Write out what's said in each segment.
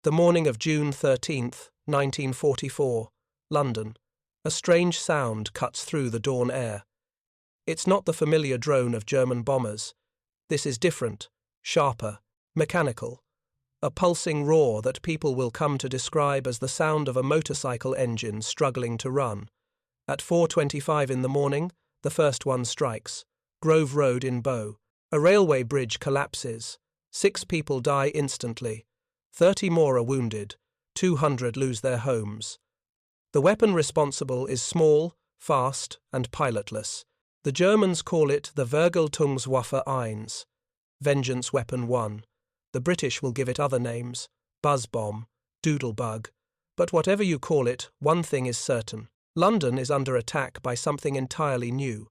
The morning of June 13th, 1944, London. A strange sound cuts through the dawn air. It's not the familiar drone of German bombers. This is different, sharper, mechanical. A pulsing roar that people will come to describe as the sound of a motorcycle engine struggling to run. At 4:25 in the morning, the first one strikes. Grove Road in Bow. A railway bridge collapses. 6 people die instantly. 30 more are wounded. 200 lose their homes. The weapon responsible is small, fast, and pilotless. The Germans call it the Vergeltungswaffe Eins, Vengeance Weapon 1. The British will give it other names, buzz bomb, Doodlebug. But whatever you call it, one thing is certain. London is under attack by something entirely new.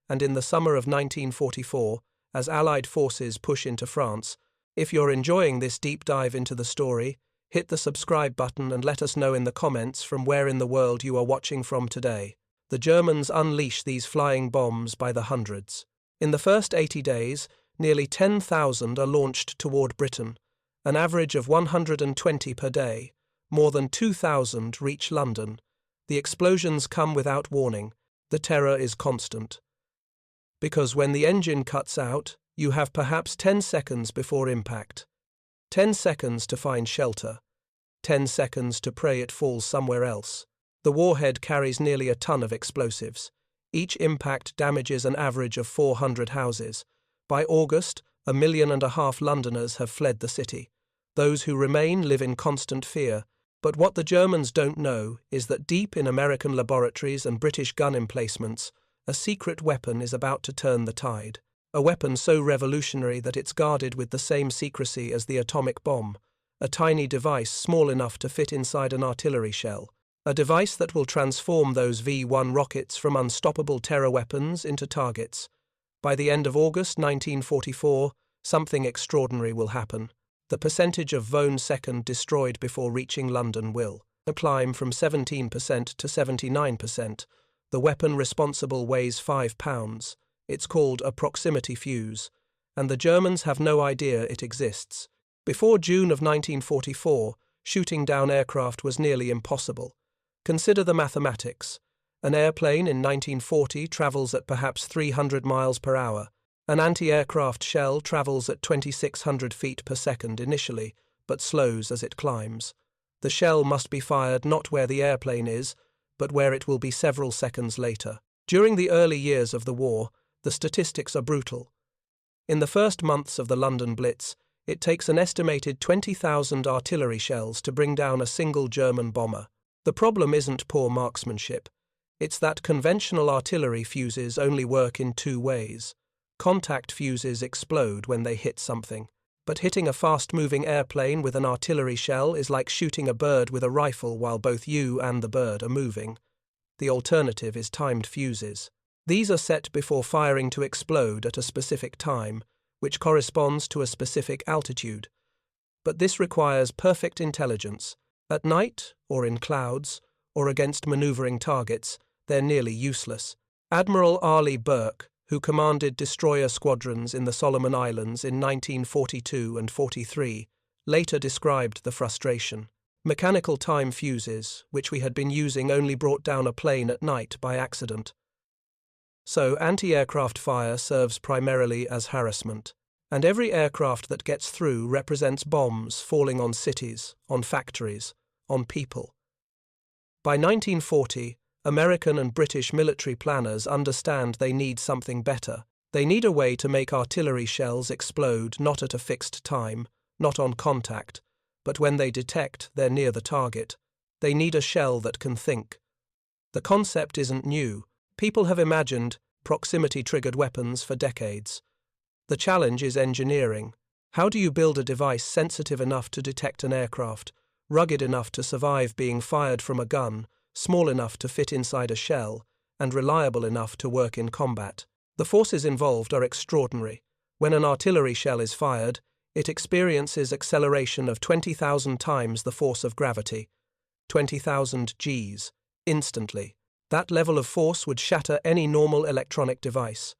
And in the summer of 1944, as Allied forces push into France, if you're enjoying this deep dive into the story, hit the subscribe button and let us know in the comments from where in the world you are watching from today. The Germans unleash these flying bombs by the hundreds. In the first 80 days, nearly 10,000 are launched toward Britain, an average of 120 per day. More than 2,000 reach London. The explosions come without warning. The terror is constant. Because when the engine cuts out, you have perhaps 10 seconds before impact. 10 seconds to find shelter. 10 seconds to pray it falls somewhere else. The warhead carries nearly a ton of explosives. Each impact damages an average of 400 houses. By August, 1.5 million Londoners have fled the city. Those who remain live in constant fear. But what the Germans don't know is that deep in American laboratories and British gun emplacements, a secret weapon is about to turn the tide. A weapon so revolutionary that it's guarded with the same secrecy as the atomic bomb. A tiny device small enough to fit inside an artillery shell. A device that will transform those V-1 rockets from unstoppable terror weapons into targets. By the end of August 1944, something extraordinary will happen. The percentage of von second destroyed before reaching London will climb from 17% to 79%. The weapon responsible weighs 5 pounds. It's called a proximity fuse, and the Germans have no idea it exists. Before June of 1944, shooting down aircraft was nearly impossible. Consider the mathematics. An airplane in 1940 travels at perhaps 300 miles per hour. An anti-aircraft shell travels at 2,600 feet per second initially, but slows as it climbs. The shell must be fired not where the airplane is, but where it will be several seconds later. During the early years of the war, the statistics are brutal. In the first months of the London Blitz, it takes an estimated 20,000 artillery shells to bring down a single German bomber. The problem isn't poor marksmanship. It's that conventional artillery fuses only work in 2 ways. Contact fuses explode when they hit something. But hitting a fast-moving airplane with an artillery shell is like shooting a bird with a rifle while both you and the bird are moving. The alternative is timed fuses. These are set before firing to explode at a specific time, which corresponds to a specific altitude. But this requires perfect intelligence. At night, or in clouds, or against maneuvering targets, they're nearly useless. Admiral Arleigh Burke, who commanded destroyer squadrons in the Solomon Islands in 1942 and 43, later described the frustration. Mechanical time fuses, which we had been using, only brought down a plane at night by accident. So anti-aircraft fire serves primarily as harassment. And every aircraft that gets through represents bombs falling on cities, on factories, on people. By 1940, American and British military planners understand they need something better. They need a way to make artillery shells explode not at a fixed time, not on contact, but when they detect they're near the target. They need a shell that can think. The concept isn't new. People have imagined proximity-triggered weapons for decades. The challenge is engineering. How do you build a device sensitive enough to detect an aircraft, rugged enough to survive being fired from a gun, small enough to fit inside a shell, and reliable enough to work in combat? The forces involved are extraordinary. When an artillery shell is fired, it experiences acceleration of 20,000 times the force of gravity, 20,000 Gs, instantly. That level of force would shatter any normal electronic device.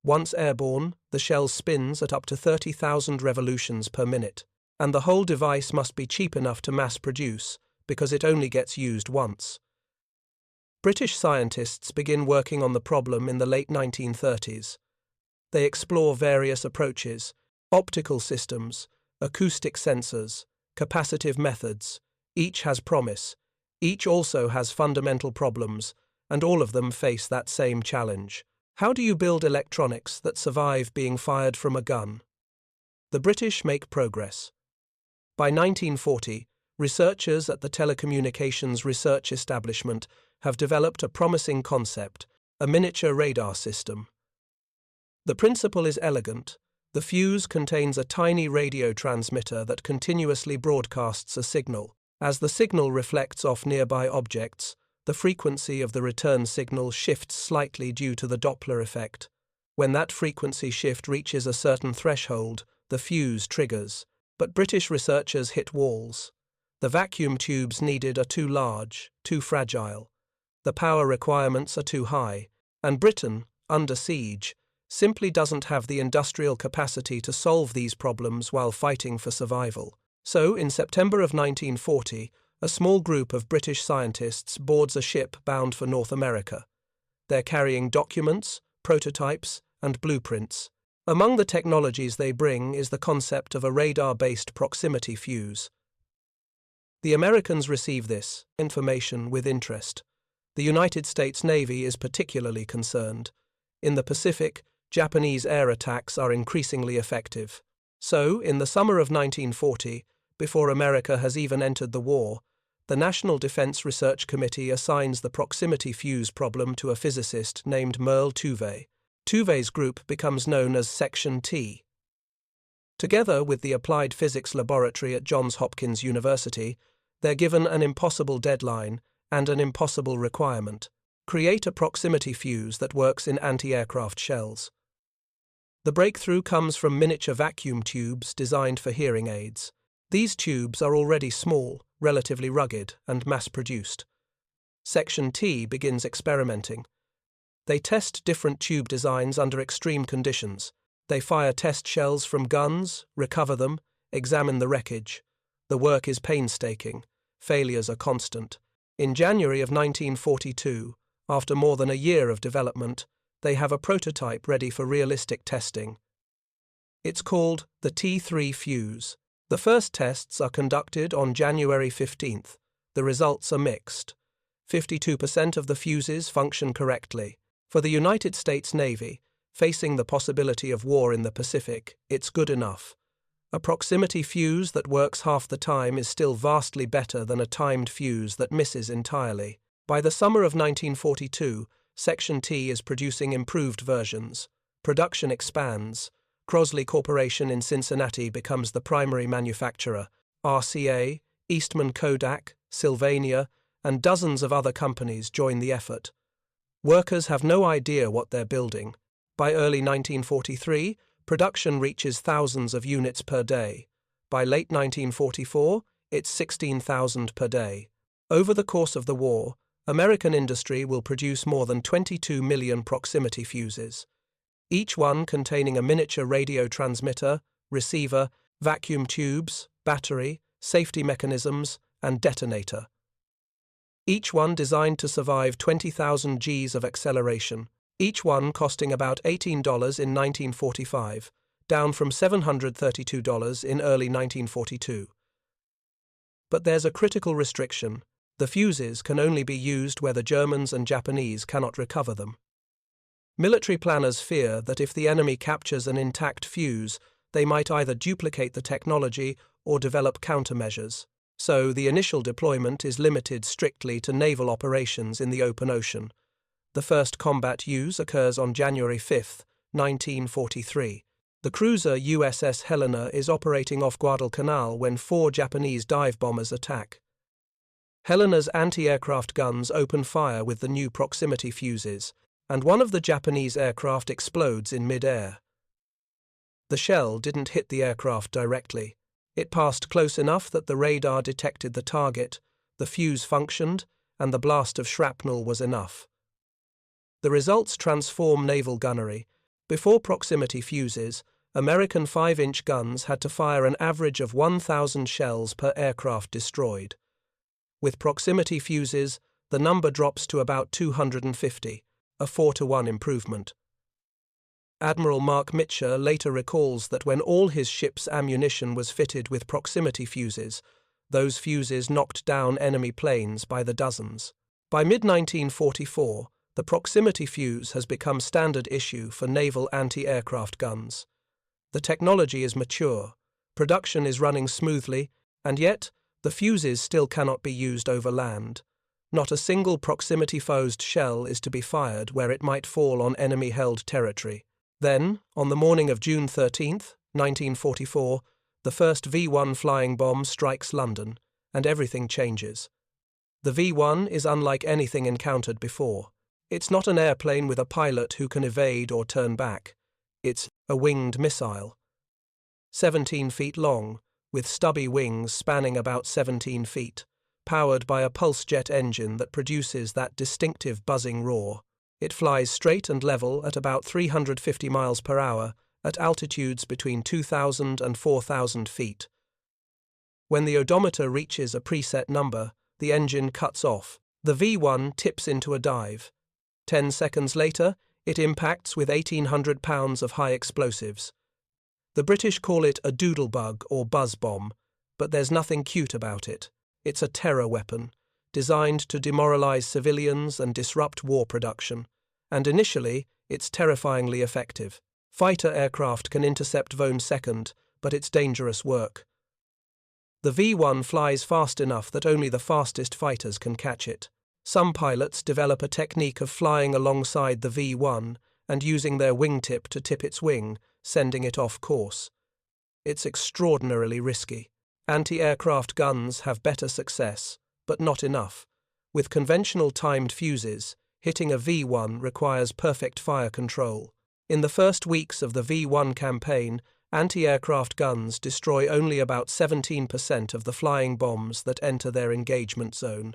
Once airborne, the shell spins at up to 30,000 revolutions per minute. and the whole device must be cheap enough to mass produce because it only gets used once. British scientists begin working on the problem in the late 1930s. They explore various approaches: optical systems, acoustic sensors, capacitive methods. Each has promise. Each also has fundamental problems, and all of them face that same challenge. How do you build electronics that survive being fired from a gun? The British make progress. By 1940, researchers at the Telecommunications Research Establishment have developed a promising concept, a miniature radar system. The principle is elegant. The fuse contains a tiny radio transmitter that continuously broadcasts a signal. As the signal reflects off nearby objects, the frequency of the return signal shifts slightly due to the Doppler effect. When that frequency shift reaches a certain threshold, the fuse triggers. But British researchers hit walls. The vacuum tubes needed are too large, too fragile. The power requirements are too high, and Britain, under siege, simply doesn't have the industrial capacity to solve these problems while fighting for survival. So, in September of 1940, a small group of British scientists boards a ship bound for North America. They're carrying documents, prototypes, and blueprints. Among the technologies they bring is the concept of a radar-based proximity fuse. The Americans receive this information with interest. The United States Navy is particularly concerned. In the Pacific, Japanese air attacks are increasingly effective. So, in the summer of 1940, before America has even entered the war, the National Defense Research Committee assigns the proximity fuse problem to a physicist named Merle Tuve. Tuve's group becomes known as Section T. Together with the Applied Physics Laboratory at Johns Hopkins University, they're given an impossible deadline and an impossible requirement: create a proximity fuse that works in anti-aircraft shells. The breakthrough comes from miniature vacuum tubes designed for hearing aids. These tubes are already small, relatively rugged, and mass-produced. Section T begins experimenting. They test different tube designs under extreme conditions. They fire test shells from guns, recover them, examine the wreckage. The work is painstaking. Failures are constant. In January of 1942, after more than a year of development, they have a prototype ready for realistic testing. It's called the T3 fuse. The first tests are conducted on January 15th. The results are mixed. 52% of the fuses function correctly. For the United States Navy, facing the possibility of war in the Pacific, it's good enough. A proximity fuse that works half the time is still vastly better than a timed fuse that misses entirely. By the summer of 1942, Section T is producing improved versions. Production expands. Crosley Corporation in Cincinnati becomes the primary manufacturer. RCA, Eastman Kodak, Sylvania, and dozens of other companies join the effort. Workers have no idea what they're building. By early 1943, production reaches thousands of units per day. By late 1944, it's 16,000 per day. Over the course of the war, American industry will produce more than 22 million proximity fuses, each one containing a miniature radio transmitter, receiver, vacuum tubes, battery, safety mechanisms, and detonator. Each one designed to survive 20,000 Gs of acceleration, each one costing about $18 in 1945, down from $732 in early 1942. But there's a critical restriction. The fuses can only be used where the Germans and Japanese cannot recover them. Military planners fear that if the enemy captures an intact fuse, they might either duplicate the technology or develop countermeasures. So the initial deployment is limited strictly to naval operations in the open ocean. The first combat use occurs on January 5, 1943. The cruiser USS Helena is operating off Guadalcanal when 4 Japanese dive bombers attack. Helena's anti-aircraft guns open fire with the new proximity fuses, and one of the Japanese aircraft explodes in mid-air. The shell didn't hit the aircraft directly. It passed close enough that the radar detected the target, the fuse functioned, and the blast of shrapnel was enough. The results transform naval gunnery. Before proximity fuses, American 5-inch guns had to fire an average of 1,000 shells per aircraft destroyed. With proximity fuses, the number drops to about 250, a 4-to-1 improvement. Admiral Mark Mitcher later recalls that when all his ship's ammunition was fitted with proximity fuses, those fuses knocked down enemy planes by the dozens. By mid-1944, the proximity fuse has become standard issue for naval anti-aircraft guns. The technology is mature, production is running smoothly, and yet the fuses still cannot be used over land. Not a single proximity-fused shell is to be fired where it might fall on enemy-held territory. Then, on the morning of June 13th, 1944, the first V-1 flying bomb strikes London, and everything changes. The V-1 is unlike anything encountered before. It's not an airplane with a pilot who can evade or turn back. It's a winged missile. 17 feet long, with stubby wings spanning about 17 feet, powered by a pulse jet engine that produces that distinctive buzzing roar. It flies straight and level at about 350 miles per hour at altitudes between 2,000 and 4,000 feet. When the odometer reaches a preset number, the engine cuts off. The V-1 tips into a dive. 10 seconds later, it impacts with 1,800 pounds of high explosives. The British call it a Doodlebug or buzz bomb, but there's nothing cute about it. It's a terror weapon, designed to demoralize civilians and disrupt war production, and initially, it's terrifyingly effective. Fighter aircraft can intercept Vone 2nd, but it's dangerous work. The V-1 flies fast enough that only the fastest fighters can catch it. Some pilots develop a technique of flying alongside the V-1 and using their wingtip to tip its wing, sending it off course. It's extraordinarily risky. Anti-aircraft guns have better success, but not enough. With conventional timed fuses, hitting a V-1 requires perfect fire control. In the first weeks of the V-1 campaign, anti-aircraft guns destroy only about 17% of the flying bombs that enter their engagement zone.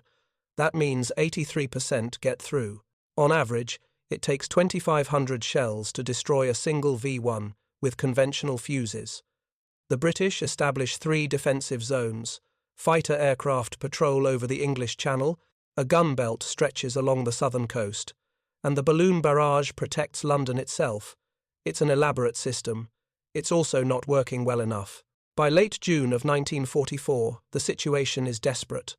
That means 83% get through. On average, it takes 2,500 shells to destroy a single V-1 with conventional fuses. The British establish 3 defensive zones. Fighter aircraft patrol over the English Channel, a gun belt stretches along the southern coast, and the balloon barrage protects London itself. It's an elaborate system. It's also not working well enough. By late June of 1944, the situation is desperate.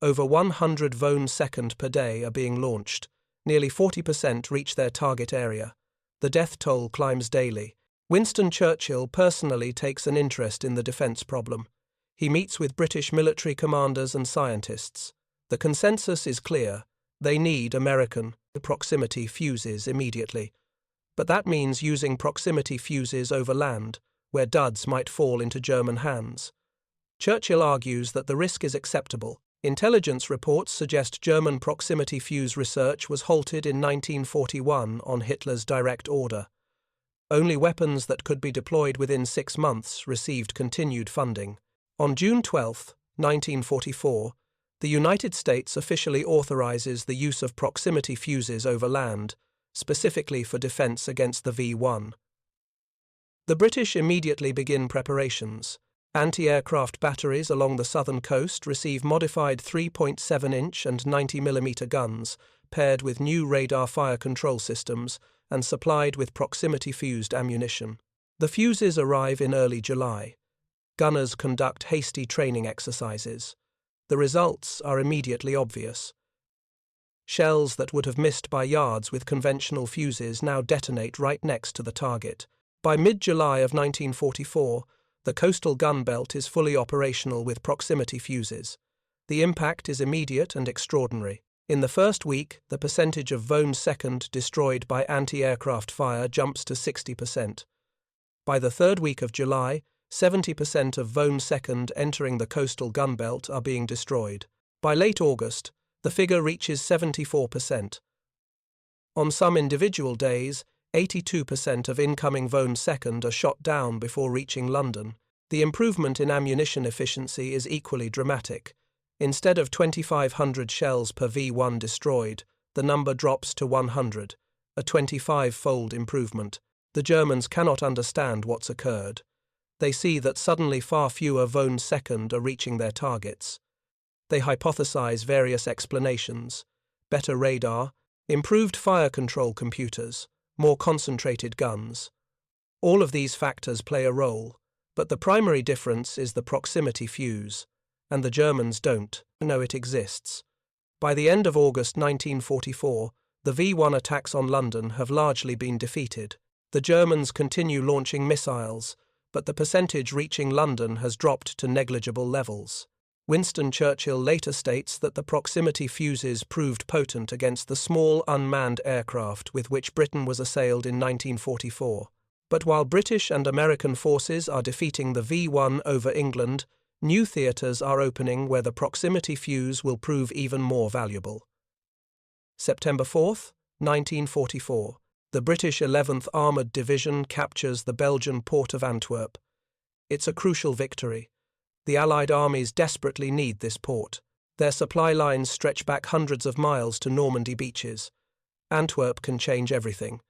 Over 100 Vone 2nd per day are being launched. Nearly 40% reach their target area. The death toll climbs daily. Winston Churchill personally takes an interest in the defence problem. He meets with British military commanders and scientists. The consensus is clear. They need American proximity fuses immediately. But that means using proximity fuses over land, where duds might fall into German hands. Churchill argues that the risk is acceptable. Intelligence reports suggest German proximity fuse research was halted in 1941 on Hitler's direct order. Only weapons that could be deployed within 6 months received continued funding. On June 12, 1944, the United States officially authorizes the use of proximity fuses over land, specifically for defense against the V-1. The British immediately begin preparations. Anti-aircraft batteries along the southern coast receive modified 3.7-inch and 90mm guns, paired with new radar fire control systems and supplied with proximity-fused ammunition. The fuses arrive in early July. Gunners conduct hasty training exercises. The results are immediately obvious. Shells that would have missed by yards with conventional fuses now detonate right next to the target. By mid-July of 1944, the coastal gun belt is fully operational with proximity fuses. The impact is immediate and extraordinary. In the first week, the percentage of Vone 2nd destroyed by anti-aircraft fire jumps to 60%. By the third week of July, 70% of Vone 2nd entering the coastal gun belt are being destroyed. By late August, the figure reaches 74%. On some individual days, 82% of incoming Vone 2nd are shot down before reaching London. The improvement in ammunition efficiency is equally dramatic. Instead of 2,500 shells per V-1 destroyed, the number drops to 100, a 25-fold improvement. The Germans cannot understand what's occurred. They see that suddenly far fewer Vohn second are reaching their targets. They hypothesize various explanations: better radar, improved fire control computers, more concentrated guns. All of these factors play a role, but the primary difference is the proximity fuse, and the Germans don't know it exists. By the end of August 1944, the V-1 attacks on London have largely been defeated. The Germans continue launching missiles, but the percentage reaching London has dropped to negligible levels. Winston Churchill later states that the proximity fuses proved potent against the small unmanned aircraft with which Britain was assailed in 1944. But while British and American forces are defeating the V-1 over England, new theatres are opening where the proximity fuse will prove even more valuable. September 4th, 1944. The British 11th Armoured Division captures the Belgian port of Antwerp. It's a crucial victory. The Allied armies desperately need this port. Their supply lines stretch back hundreds of miles to Normandy beaches. Antwerp can change everything.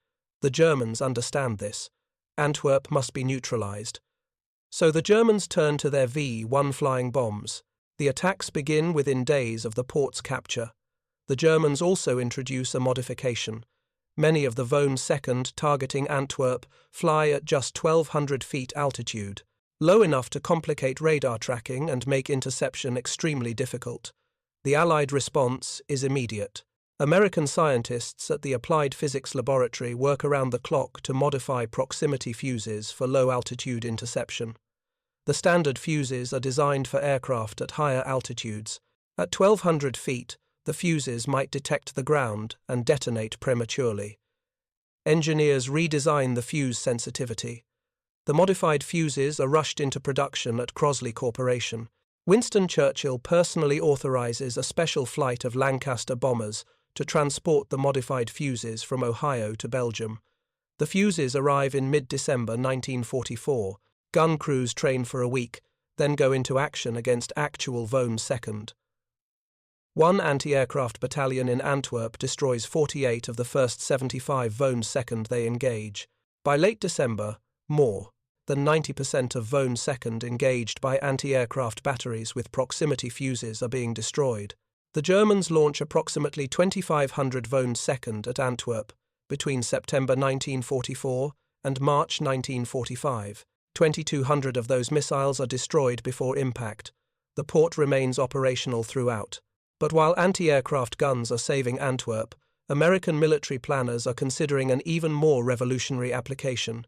The Germans understand this. Antwerp must be neutralized. So the Germans turn to their V-1 flying bombs. The attacks begin within days of the port's capture. The Germans also introduce a modification. Many of the Vohn second targeting Antwerp fly at just 1,200 feet altitude, low enough to complicate radar tracking and make interception extremely difficult. The Allied response is immediate. American scientists at the Applied Physics Laboratory work around the clock to modify proximity fuses for low-altitude interception. The standard fuses are designed for aircraft at higher altitudes. At 1,200 feet, the fuses might detect the ground and detonate prematurely. Engineers redesign the fuse sensitivity. The modified fuses are rushed into production at Crosley Corporation. Winston Churchill personally authorizes a special flight of Lancaster bombers to transport the modified fuses from Ohio to Belgium. The fuses arrive in mid-December 1944. Gun crews train for a week, then go into action against actual Vohn second. One anti-aircraft battalion in Antwerp destroys 48 of the first 75 Vohn second they engage. By late December, more than 90% of Vohn second engaged by anti-aircraft batteries with proximity fuses are being destroyed. The Germans launch approximately 2,500 Vohn second at Antwerp between September 1944 and March 1945. 2,200 of those missiles are destroyed before impact. The port remains operational throughout. But while anti-aircraft guns are saving Antwerp, American military planners are considering an even more revolutionary application: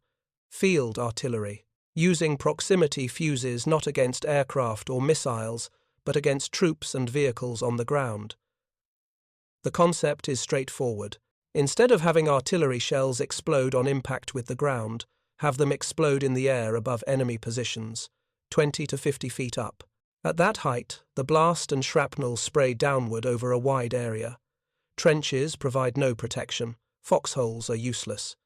field artillery, using proximity fuses not against aircraft or missiles, but against troops and vehicles on the ground. The concept is straightforward. Instead of having artillery shells explode on impact with the ground, have them explode in the air above enemy positions, 20 to 50 feet up. At that height, the blast and shrapnel spray downward over a wide area. Trenches provide no protection. Foxholes are useless.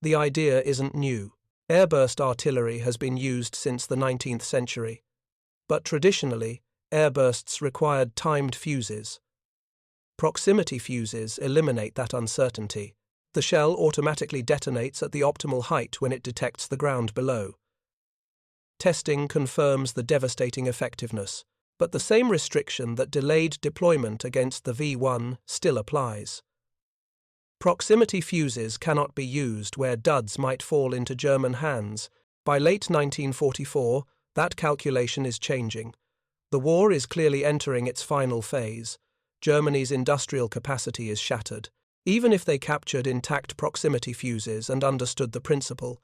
The idea isn't new. Airburst artillery has been used since the 19th century. But traditionally, airbursts required timed fuses. Proximity fuses eliminate that uncertainty. The shell automatically detonates at the optimal height when it detects the ground below. Testing confirms the devastating effectiveness, but the same restriction that delayed deployment against the V-1 still applies. Proximity fuses cannot be used where duds might fall into German hands. By late 1944, that calculation is changing. The war is clearly entering its final phase. Germany's industrial capacity is shattered. Even if they captured intact proximity fuses and understood the principle,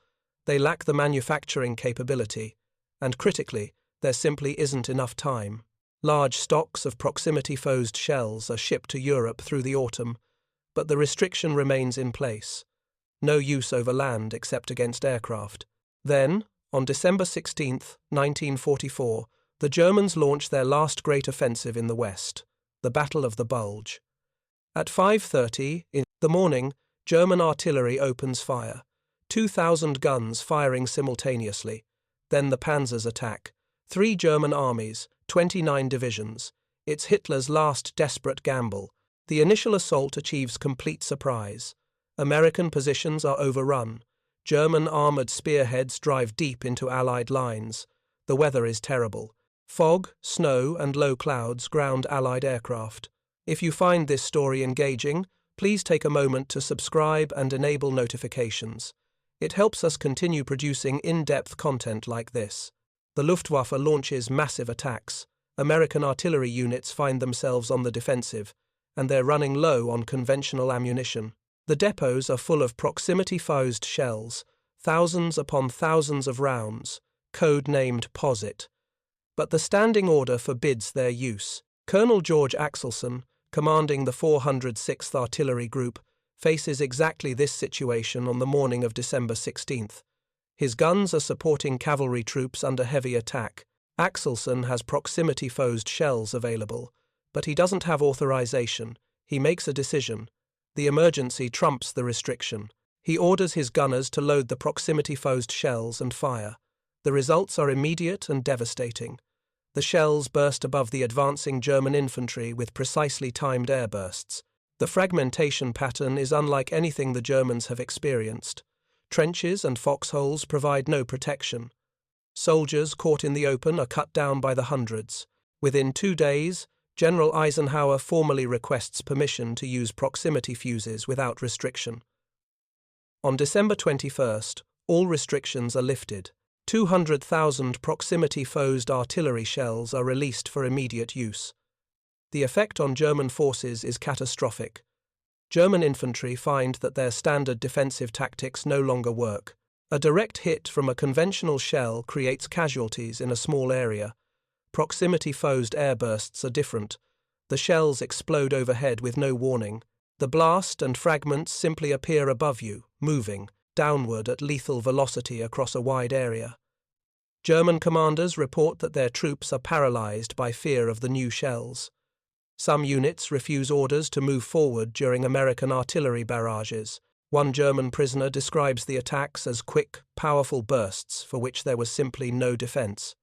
they lack the manufacturing capability. And critically, there simply isn't enough time. Large stocks of proximity-fused shells are shipped to Europe through the autumn, but the restriction remains in place. No use over land except against aircraft. Then, on December 16, 1944, the Germans launch their last great offensive in the West, the Battle of the Bulge. At 5:30 in the morning, German artillery opens fire, 2,000 guns firing simultaneously. Then the panzers attack. 3 German armies, 29 divisions. It's Hitler's last desperate gamble. The initial assault achieves complete surprise. American positions are overrun. German armoured spearheads drive deep into Allied lines. The weather is terrible. Fog, snow, and low clouds ground Allied aircraft. If you find this story engaging, please take a moment to subscribe and enable notifications. It helps us continue producing in-depth content like this. The Luftwaffe launches massive attacks. American artillery units find themselves on the defensive, and they're running low on conventional ammunition. The depots are full of proximity-fused shells, thousands upon thousands of rounds, code-named POSIT. But the standing order forbids their use. Colonel George Axelson, commanding the 406th Artillery Group, faces exactly this situation on the morning of December 16th. His guns are supporting cavalry troops under heavy attack. Axelson has proximity-fused shells available, but he doesn't have authorization. He makes a decision. The emergency trumps the restriction. He orders his gunners to load the proximity-fused shells and fire. The results are immediate and devastating. The shells burst above the advancing German infantry with precisely timed airbursts. The fragmentation pattern is unlike anything the Germans have experienced. Trenches and foxholes provide no protection. Soldiers caught in the open are cut down by the hundreds. Within 2 days, General Eisenhower formally requests permission to use proximity fuses without restriction. On December 21st, all restrictions are lifted. 200,000 proximity-fused artillery shells are released for immediate use. The effect on German forces is catastrophic. German infantry find that their standard defensive tactics no longer work. A direct hit from a conventional shell creates casualties in a small area. Proximity-fused airbursts are different. The shells explode overhead with no warning. The blast and fragments simply appear above you, moving downward at lethal velocity across a wide area. German commanders report that their troops are paralyzed by fear of the new shells. Some units refuse orders to move forward during American artillery barrages. One German prisoner describes the attacks as quick, powerful bursts for which there was simply no defense.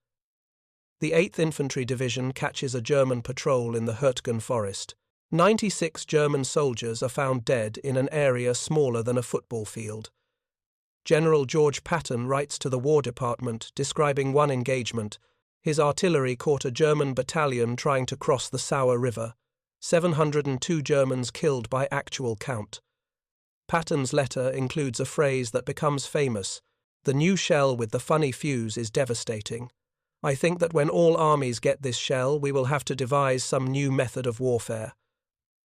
The 8th Infantry Division catches a German patrol in the Hürtgen forest. 96 German soldiers are found dead in an area smaller than a football field. General George Patton writes to the War Department describing one engagement. His artillery caught a German battalion trying to cross the Sauer River. 702 Germans killed by actual count. Patton's letter includes a phrase that becomes famous: "The new shell with the funny fuse is devastating. I think that when all armies get this shell, we will have to devise some new method of warfare.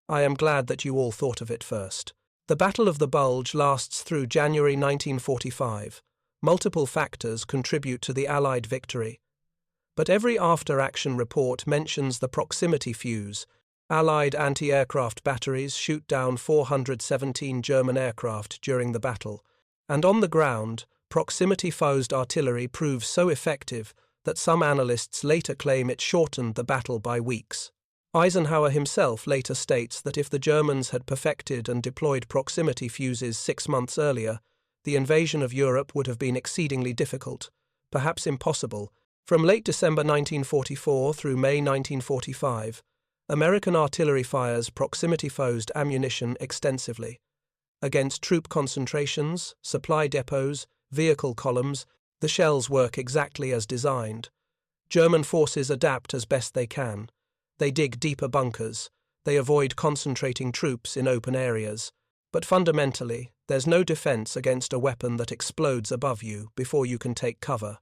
I am glad that you all thought of it first." The Battle of the Bulge lasts through January 1945. Multiple factors contribute to the Allied victory. But every after-action report mentions the proximity fuse. Allied anti-aircraft batteries shoot down 417 German aircraft during the battle. And on the ground, proximity-fused artillery proves so effective that some analysts later claim it shortened the battle by weeks. Eisenhower himself later states that if the Germans had perfected and deployed proximity fuses 6 months earlier, the invasion of Europe would have been exceedingly difficult, perhaps impossible. From late December 1944 through May 1945, American artillery fires proximity-fused ammunition extensively. Against troop concentrations, supply depots, vehicle columns, the shells work exactly as designed. German forces adapt as best they can. They dig deeper bunkers. They avoid concentrating troops in open areas. But fundamentally, there's no defense against a weapon that explodes above you before you can take cover.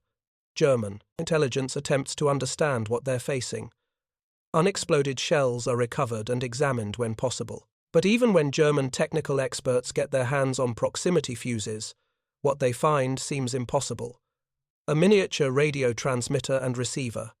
German intelligence attempts to understand what they're facing. Unexploded shells are recovered and examined when possible. But even when German technical experts get their hands on proximity fuses, what they find seems impossible. A miniature radio transmitter and receiver,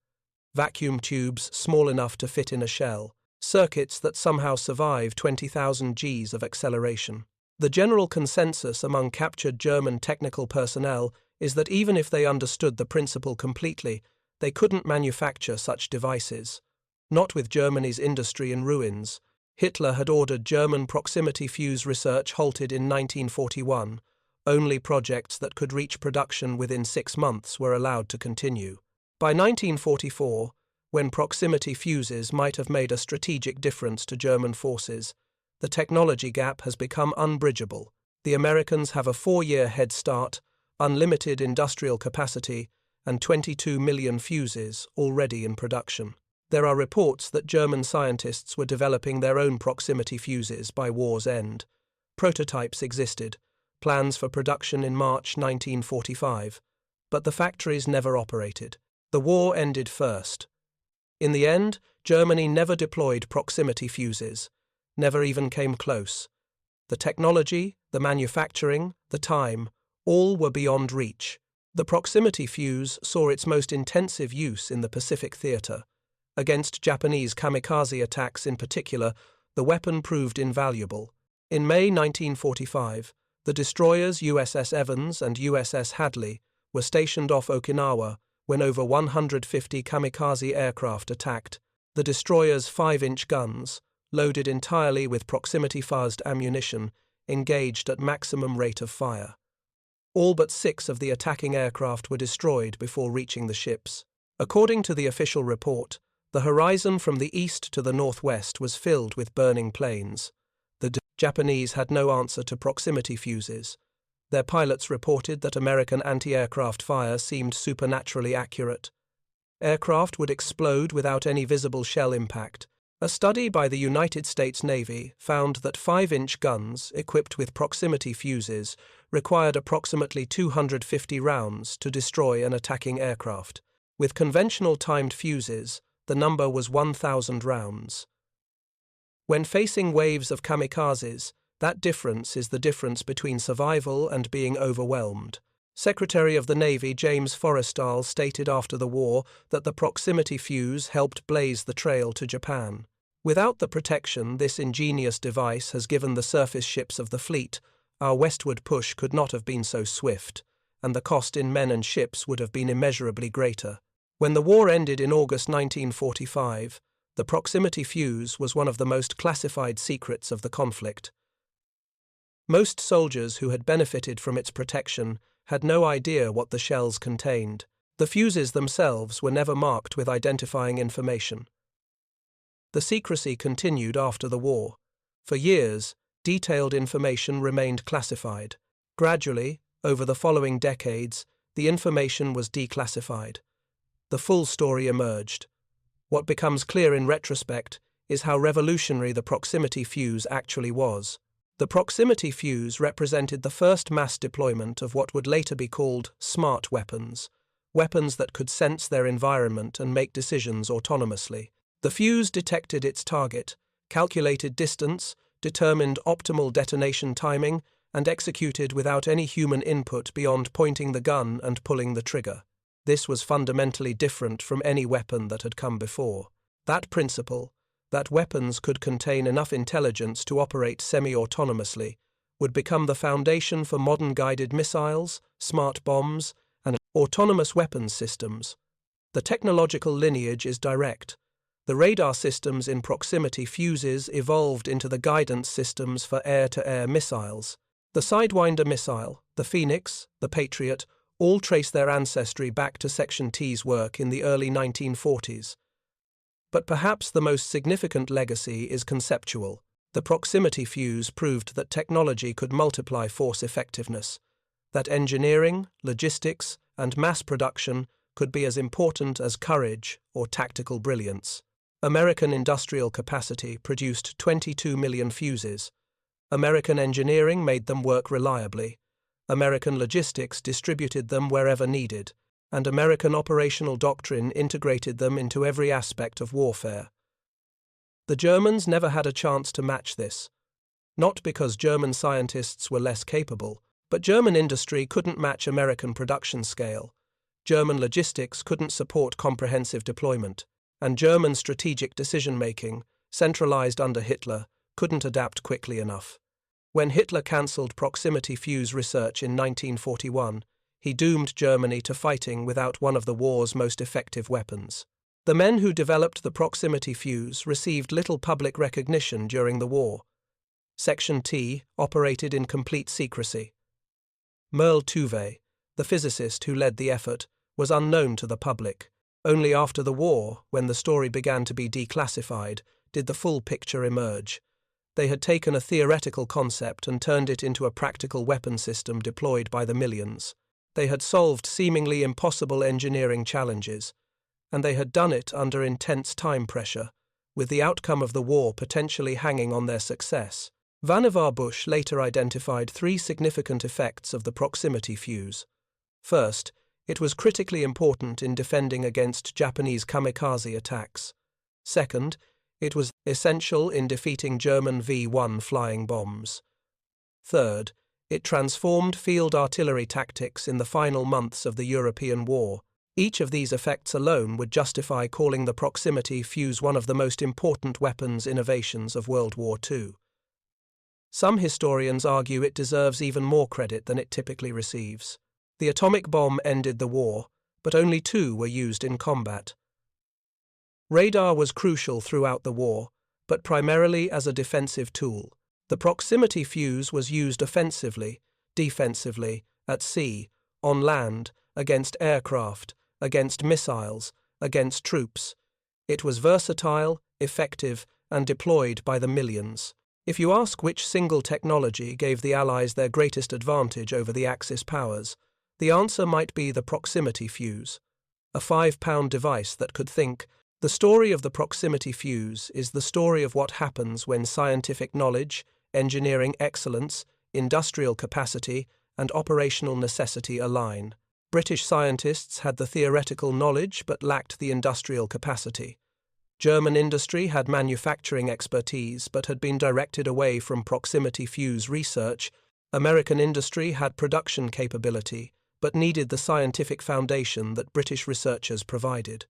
vacuum tubes small enough to fit in a shell, circuits that somehow survive 20,000 Gs of acceleration. The general consensus among captured German technical personnel is that even if they understood the principle completely, they couldn't manufacture such devices. Not with Germany's industry in ruins. Hitler had ordered German proximity fuse research halted in 1941. Only projects that could reach production within 6 months were allowed to continue. By 1944, when proximity fuses might have made a strategic difference to German forces, the technology gap has become unbridgeable. The Americans have a 4-year head start, unlimited industrial capacity, and 22 million fuses already in production. There are reports that German scientists were developing their own proximity fuses by war's end. Prototypes existed, plans for production in March 1945, but the factories never operated. The war ended first. In the end, Germany never deployed proximity fuses, never even came close. The technology, the manufacturing, the time, all were beyond reach. The proximity fuse saw its most intensive use in the Pacific theater. Against Japanese kamikaze attacks in particular, the weapon proved invaluable. In May 1945, the destroyers USS Evans and USS Hadley were stationed off Okinawa when over 150 kamikaze aircraft attacked. The destroyers' 5-inch guns, loaded entirely with proximity-fused ammunition, engaged at maximum rate of fire. All but 6 of the attacking aircraft were destroyed before reaching the ships. According to the official report, the horizon from the east to the northwest was filled with burning planes. The Japanese had no answer to proximity fuses. Their pilots reported that American anti-aircraft fire seemed supernaturally accurate. Aircraft would explode without any visible shell impact. A study by the United States Navy found that 5-inch guns equipped with proximity fuses required approximately 250 rounds to destroy an attacking aircraft. With conventional timed fuses, the number was 1,000 rounds. When facing waves of kamikazes, that difference is the difference between survival and being overwhelmed. Secretary of the Navy James Forrestal stated after the war that the proximity fuse helped blaze the trail to Japan. Without the protection this ingenious device has given the surface ships of the fleet, our westward push could not have been so swift, and the cost in men and ships would have been immeasurably greater. When the war ended in August 1945, the proximity fuse was one of the most classified secrets of the conflict. Most soldiers who had benefited from its protection had no idea what the shells contained. The fuses themselves were never marked with identifying information. The secrecy continued after the war. For years, detailed information remained classified. Gradually, over the following decades, the information was declassified. The full story emerged. What becomes clear in retrospect is how revolutionary the proximity fuse actually was. The proximity fuse represented the first mass deployment of what would later be called smart weapons, weapons that could sense their environment and make decisions autonomously. The fuse detected its target, calculated distance, determined optimal detonation timing, and executed without any human input beyond pointing the gun and pulling the trigger. This was fundamentally different from any weapon that had come before. That principle, that weapons could contain enough intelligence to operate semi-autonomously, would become the foundation for modern guided missiles, smart bombs, and autonomous weapons systems. The technological lineage is direct. The radar systems in proximity fuses evolved into the guidance systems for air-to-air missiles. The Sidewinder missile, the Phoenix, the Patriot, all trace their ancestry back to Section T's work in the early 1940s. But perhaps the most significant legacy is conceptual. The proximity fuse proved that technology could multiply force effectiveness, that engineering, logistics, and mass production could be as important as courage or tactical brilliance. American industrial capacity produced 22 million fuses. American engineering made them work reliably. American logistics distributed them wherever needed, and American operational doctrine integrated them into every aspect of warfare. The Germans never had a chance to match this. Not because German scientists were less capable, but German industry couldn't match American production scale. German logistics couldn't support comprehensive deployment, and German strategic decision-making, centralized under Hitler, couldn't adapt quickly enough. When Hitler cancelled proximity fuse research in 1941, he doomed Germany to fighting without one of the war's most effective weapons. The men who developed the proximity fuse received little public recognition during the war. Section T operated in complete secrecy. Merle Tuve, the physicist who led the effort, was unknown to the public. Only after the war, when the story began to be declassified, did the full picture emerge. They had taken a theoretical concept and turned it into a practical weapon system deployed by the millions. They had solved seemingly impossible engineering challenges, and they had done it under intense time pressure, with the outcome of the war potentially hanging on their success. Vannevar Bush later identified 3 significant effects of the proximity fuse. First, it was critically important in defending against Japanese kamikaze attacks. Second, it was essential in defeating German V-1 flying bombs. Third, it transformed field artillery tactics in the final months of the European war. Each of these effects alone would justify calling the proximity fuse one of the most important weapons innovations of World War II. Some historians argue it deserves even more credit than it typically receives. The atomic bomb ended the war, but only 2 were used in combat. Radar was crucial throughout the war, but primarily as a defensive tool. The proximity fuse was used offensively, defensively, at sea, on land, against aircraft, against missiles, against troops. It was versatile, effective, and deployed by the millions. If you ask which single technology gave the Allies their greatest advantage over the Axis powers, the answer might be the proximity fuse, a 5-pound device that could think. The story of the proximity fuse is the story of what happens when scientific knowledge, engineering excellence, industrial capacity, and operational necessity align. British scientists had the theoretical knowledge but lacked the industrial capacity. German industry had manufacturing expertise but had been directed away from proximity fuse research. American industry had production capability but needed the scientific foundation that British researchers provided.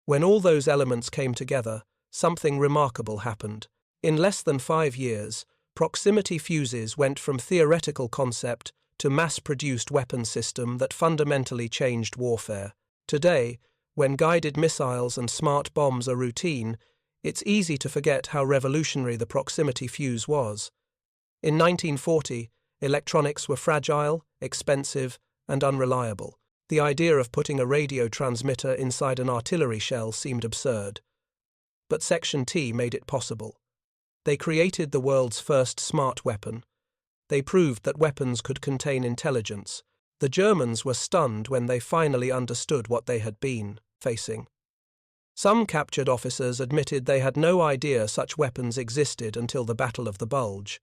When all those elements came together, something remarkable happened. In less than 5 years, proximity fuses went from theoretical concept to mass-produced weapon system that fundamentally changed warfare. Today, when guided missiles and smart bombs are routine, it's easy to forget how revolutionary the proximity fuse was. In 1940, electronics were fragile, expensive, and unreliable. The idea of putting a radio transmitter inside an artillery shell seemed absurd. But Section T made it possible. They created the world's first smart weapon. They proved that weapons could contain intelligence. The Germans were stunned when they finally understood what they had been facing. Some captured officers admitted they had no idea such weapons existed until the Battle of the Bulge.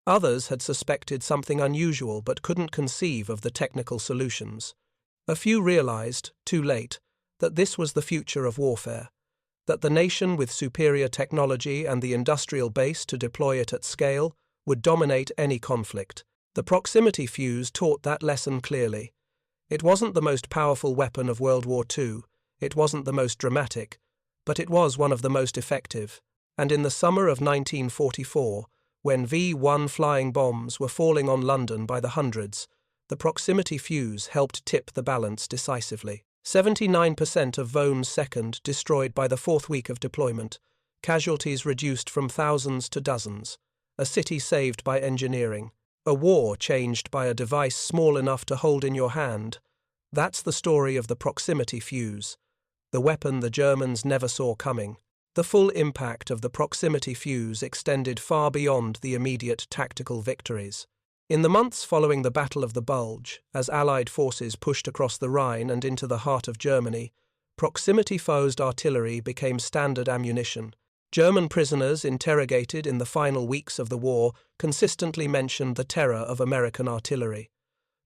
Others had suspected something unusual but couldn't conceive of the technical solutions. A few realized, too late, that this was the future of warfare, that the nation with superior technology and the industrial base to deploy it at scale would dominate any conflict. The proximity fuse taught that lesson clearly. It wasn't the most powerful weapon of World War II, it wasn't the most dramatic, but it was one of the most effective. And in the summer of 1944, when V-1 flying bombs were falling on London by the hundreds, the proximity fuse helped tip the balance decisively. 79% of Vone's second destroyed by the 4th week of deployment, casualties reduced from thousands to dozens, a city saved by engineering, a war changed by a device small enough to hold in your hand. That's the story of the proximity fuse, the weapon the Germans never saw coming. The full impact of the proximity fuse extended far beyond the immediate tactical victories. In the months following the Battle of the Bulge, as Allied forces pushed across the Rhine and into the heart of Germany, proximity-fused artillery became standard ammunition. German prisoners interrogated in the final weeks of the war consistently mentioned the terror of American artillery.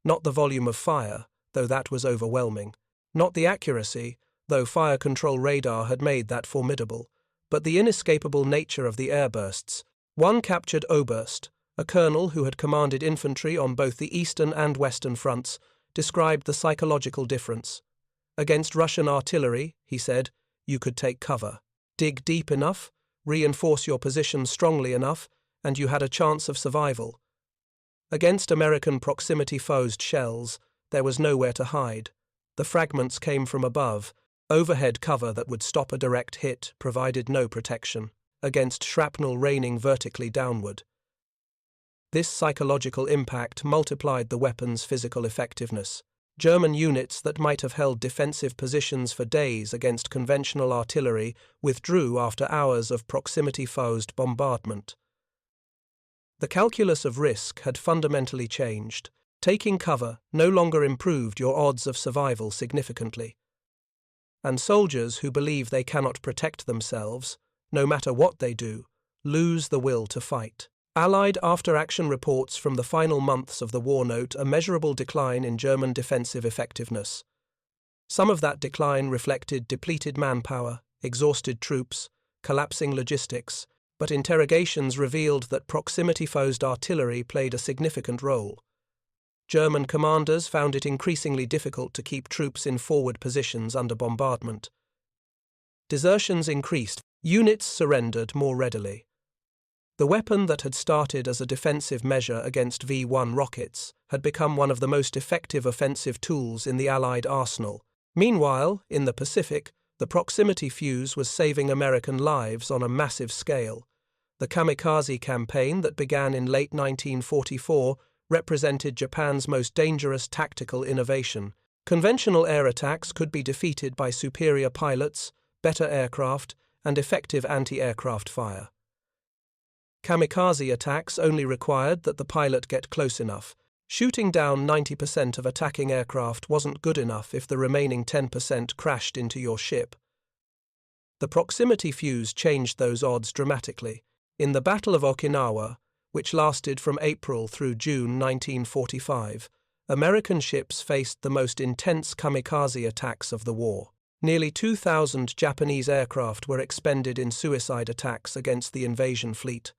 Not the volume of fire, though that was overwhelming. Not the accuracy, though fire control radar had made that formidable. But the inescapable nature of the airbursts. One captured Oberst, a colonel who had commanded infantry on both the eastern and western fronts, described the psychological difference. Against Russian artillery, he said, you could take cover. Dig deep enough, reinforce your position strongly enough, and you had a chance of survival. Against American proximity-fused shells, there was nowhere to hide. The fragments came from above. Overhead cover that would stop a direct hit provided no protection, against shrapnel raining vertically downward. This psychological impact multiplied the weapon's physical effectiveness. German units that might have held defensive positions for days against conventional artillery withdrew after hours of proximity-fused bombardment. The calculus of risk had fundamentally changed. Taking cover no longer improved your odds of survival significantly. And soldiers who believe they cannot protect themselves, no matter what they do, lose the will to fight. Allied after-action reports from the final months of the war note a measurable decline in German defensive effectiveness. Some of that decline reflected depleted manpower, exhausted troops, collapsing logistics, but interrogations revealed that proximity-focused artillery played a significant role. German commanders found it increasingly difficult to keep troops in forward positions under bombardment. Desertions increased, units surrendered more readily. The weapon that had started as a defensive measure against V-1 rockets had become one of the most effective offensive tools in the Allied arsenal. Meanwhile, in the Pacific, the proximity fuse was saving American lives on a massive scale. The kamikaze campaign that began in late 1944 represented Japan's most dangerous tactical innovation. Conventional air attacks could be defeated by superior pilots, better aircraft, and effective anti-aircraft fire. Kamikaze attacks only required that the pilot get close enough. Shooting down 90% of attacking aircraft wasn't good enough if the remaining 10% crashed into your ship. The proximity fuse changed those odds dramatically. In the Battle of Okinawa, which lasted from April through June 1945, American ships faced the most intense kamikaze attacks of the war. Nearly 2,000 Japanese aircraft were expended in suicide attacks against the invasion fleet.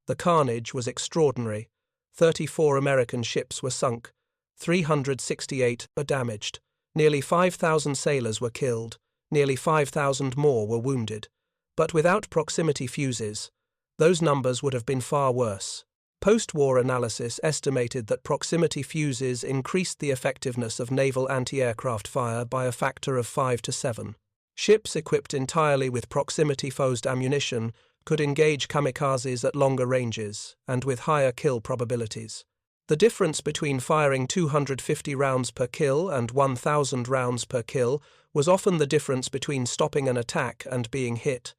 The carnage was extraordinary. 34 American ships were sunk, 368 were damaged, nearly 5,000 sailors were killed, nearly 5,000 more were wounded. But without proximity fuses, those numbers would have been far worse. Post-war analysis estimated that proximity fuses increased the effectiveness of naval anti-aircraft fire by a factor of 5 to 7. Ships equipped entirely with proximity-fused ammunition could engage kamikazes at longer ranges and with higher kill probabilities. The difference between firing 250 rounds per kill and 1,000 rounds per kill was often the difference between stopping an attack and being hit.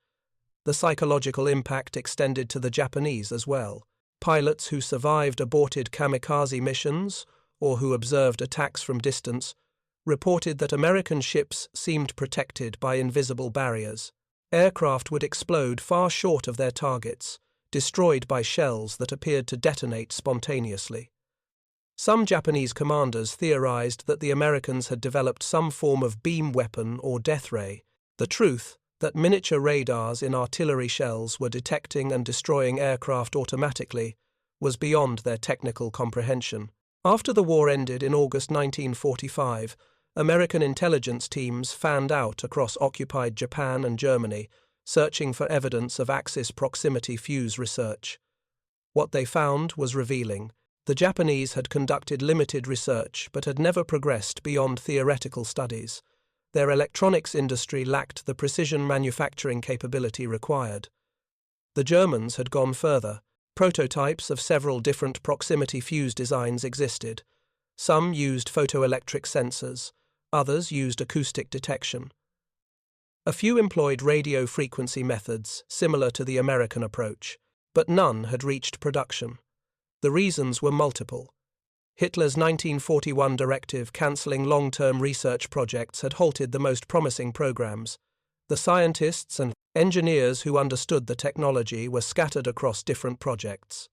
The psychological impact extended to the Japanese as well. Pilots who survived aborted kamikaze missions, or who observed attacks from distance, reported that American ships seemed protected by invisible barriers. Aircraft would explode far short of their targets, destroyed by shells that appeared to detonate spontaneously. Some Japanese commanders theorized that the Americans had developed some form of beam weapon or death ray. The truth, that miniature radars in artillery shells were detecting and destroying aircraft automatically, was beyond their technical comprehension. After the war ended in August 1945, American intelligence teams fanned out across occupied Japan and Germany, searching for evidence of Axis proximity fuse research. What they found was revealing. The Japanese had conducted limited research but had never progressed beyond theoretical studies. Their electronics industry lacked the precision manufacturing capability required. The Germans had gone further. Prototypes of several different proximity fuse designs existed. Some used photoelectric sensors, others used acoustic detection. A few employed radio frequency methods similar to the American approach, but none had reached production. The reasons were multiple. Hitler's 1941 directive cancelling long-term research projects had halted the most promising programs. The scientists and engineers who understood the technology were scattered across different projects.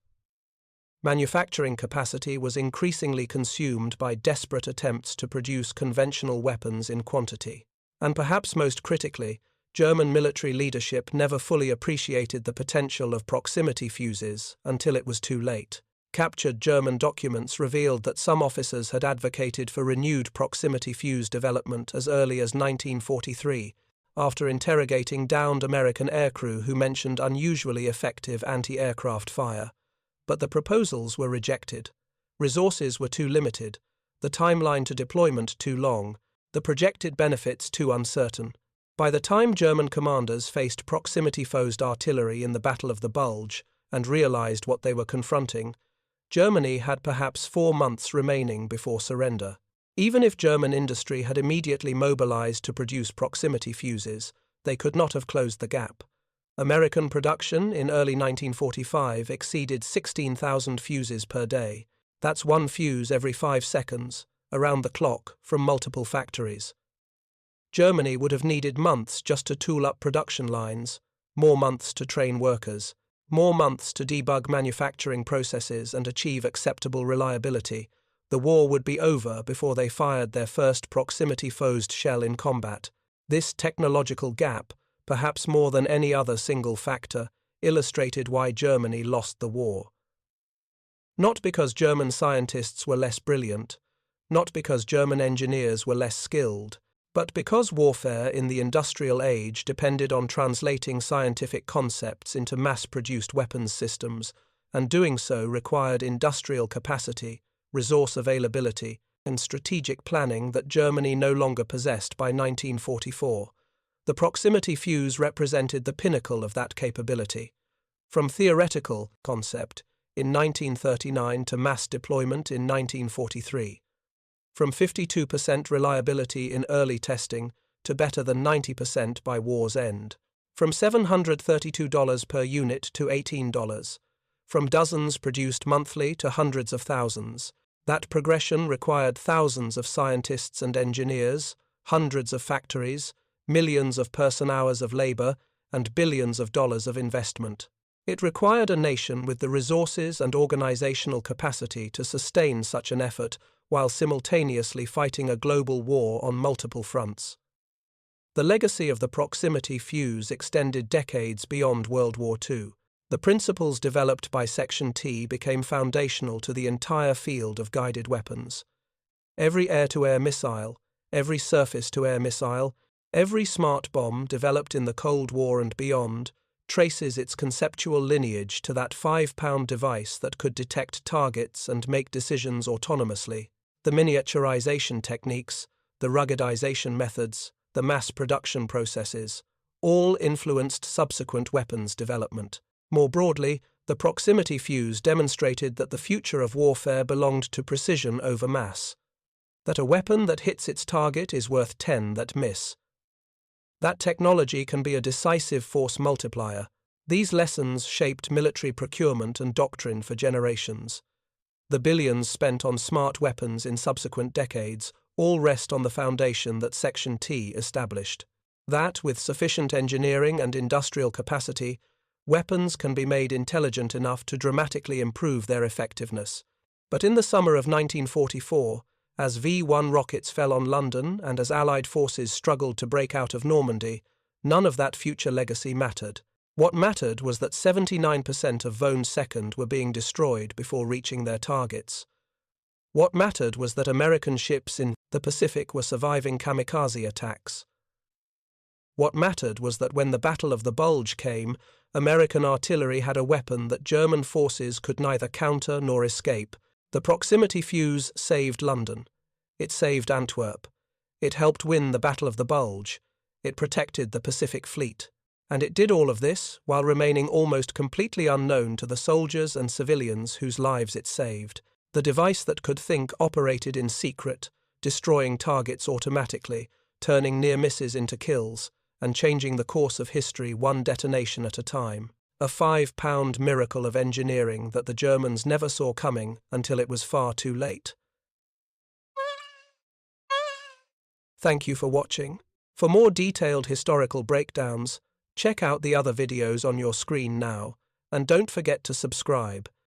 Manufacturing capacity was increasingly consumed by desperate attempts to produce conventional weapons in quantity. And perhaps most critically, German military leadership never fully appreciated the potential of proximity fuses until it was too late. Captured German documents revealed that some officers had advocated for renewed proximity fuse development as early as 1943, after interrogating downed American aircrew who mentioned unusually effective anti-aircraft fire. But the proposals were rejected. Resources were too limited, the timeline to deployment too long, the projected benefits too uncertain. By the time German commanders faced proximity-fused artillery in the Battle of the Bulge and realized what they were confronting, Germany had perhaps 4 months remaining before surrender. Even if German industry had immediately mobilized to produce proximity fuses, they could not have closed the gap. American production in early 1945 exceeded 16,000 fuses per day. That's one fuse every 5 seconds, around the clock, from multiple factories. Germany would have needed months just to tool up production lines, more months to train workers, more months to debug manufacturing processes and achieve acceptable reliability. The war would be over before they fired their first proximity-fused shell in combat. This technological gap, perhaps more than any other single factor, illustrated why Germany lost the war. Not because German scientists were less brilliant, not because German engineers were less skilled, but because warfare in the industrial age depended on translating scientific concepts into mass-produced weapons systems, and doing so required industrial capacity, resource availability, and strategic planning that Germany no longer possessed by 1944. The proximity fuse represented the pinnacle of that capability. From theoretical concept in 1939 to mass deployment in 1943. From 52% reliability in early testing to better than 90% by war's end. From $732 per unit to $18. From dozens produced monthly to hundreds of thousands. That progression required thousands of scientists and engineers, hundreds of factories, millions of person-hours of labor, and billions of dollars of investment. It required a nation with the resources and organizational capacity to sustain such an effort while simultaneously fighting a global war on multiple fronts. The legacy of the proximity fuse extended decades beyond World War II. The principles developed by Section T became foundational to the entire field of guided weapons. Every air-to-air missile, every surface-to-air missile, every smart bomb developed in the Cold War and beyond traces its conceptual lineage to that 5-pound device that could detect targets and make decisions autonomously. The miniaturization techniques, the ruggedization methods, the mass production processes, all influenced subsequent weapons development. More broadly, the proximity fuse demonstrated that the future of warfare belonged to precision over mass. That a weapon that hits its target is worth 10 that miss. That technology can be a decisive force multiplier. These lessons shaped military procurement and doctrine for generations. The billions spent on smart weapons in subsequent decades all rest on the foundation that Section T established. That, with sufficient engineering and industrial capacity, weapons can be made intelligent enough to dramatically improve their effectiveness. But in the summer of 1944, as V-1 rockets fell on London and as Allied forces struggled to break out of Normandy, none of that future legacy mattered. What mattered was that 79% of Vone's second were being destroyed before reaching their targets. What mattered was that American ships in the Pacific were surviving kamikaze attacks. What mattered was that when the Battle of the Bulge came, American artillery had a weapon that German forces could neither counter nor escape. The proximity fuse saved London. It saved Antwerp. It helped win the Battle of the Bulge. It protected the Pacific Fleet. And it did all of this while remaining almost completely unknown to the soldiers and civilians whose lives it saved. The device that could think operated in secret, destroying targets automatically, turning near misses into kills, and changing the course of history one detonation at a time. A 5-pound miracle of engineering that the Germans never saw coming until it was far too late. Thank you for watching. For more detailed historical breakdowns, check out the other videos on your screen now, and don't forget to subscribe.